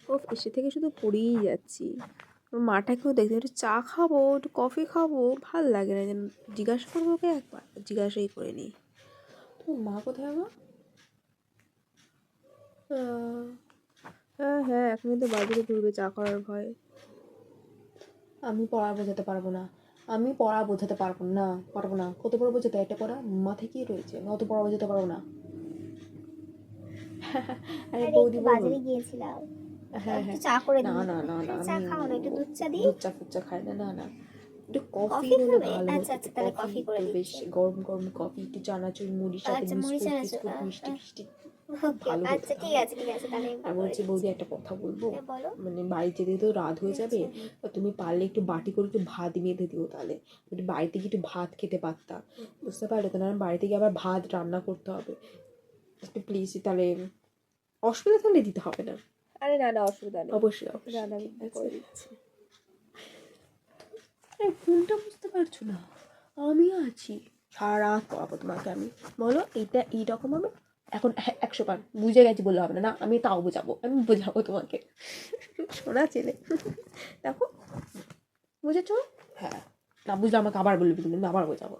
ও এসে থেকে শুধু পড়েই যাচ্ছি। মাটাকেও দেখতে একটু চা খাবো, একটু কফি খাবো, ভাল লাগে না যেন। জিজ্ঞাসা করবো ওকে একবার, জিজ্ঞাসাই করে নিই। তোমার মা কোথায় আমার? হ্যাঁ হ্যাঁ, এখন তো বাজারে ঘুরবে চা করার ভয়। আমি পড়া বোঝাতে পারবো না, আমি পড়া বোঝাতে পারবো না। কত পড়া বোঝাতে, একটা পড়া মাথায় কি রয়েছে, অত পড়া বোঝাতে পারবো না। আরে বৌদি বলুন। বাজারে গিয়েছিলাম, হ্যাঁ একটু হ্যাঁ, চা করে না দিই। না না না, চা আমি খাও না, একটু দুধ চা দিই। দুধ চা ফুচ্চা খাই না, না না, একটু কফি কফি হলে খাবে? ভালো আচ্ছা হতো। একটু আচ্ছা, তাহলে কফি, কফি করে একটু বেশ দিচ্ছি। গরম গরম কফি, একটু চানাচুর মুড়ির সাথে আচ্ছা, মুড়ি বিস্কুট চানাচুর। টিস্কুট মিষ্টি ফিষ্টি, খুব ওকে, ভালো হতো আচ্ছা ঠিক তাহলে। আছে ঠিক আছে, তাহলে আমি আর করে বলছি দিচ্ছি। বৌদি একটা কথা বলবো, হ্যাঁ বলো। মানে বাড়ি যেতে তো রাত হয়ে যাবে, আচ্ছা। তুমি পারলে একটু বাটি করে একটু ভাত বেঁধে দিও, তাহলে একটু বাড়িতে গিয়ে একটু ভাত খেতে পারতাম, বুঝতে পারলে তো? না বাড়িতে গিয়ে আবার ভাত রান্না করতে হবে, একটু প্লিজ তাহলে। অসুবিধা থাকলে দিতে হবে না। আরে না না, অসুবিধা নেই, অবশ্যই অবশ্যই, না আমি করে দিচ্ছি। আরে কোনটা বুঝতে পারছো না? আমি আছি, সারা রাত পড়াবো তোমাকে আমি। বলো এইটা এইরকম হবে। এখন 100 বার বুঝে গেছি বললে হবে না, না আমি তাও বোঝাবো, আমি বোঝাবো তোমাকে। শোনা ছেলে, দেখো বুঝেছো? হ্যাঁ, না বুঝলে আমাকে আবার বলবি, কিন্তু আমি আবার বোঝাবো।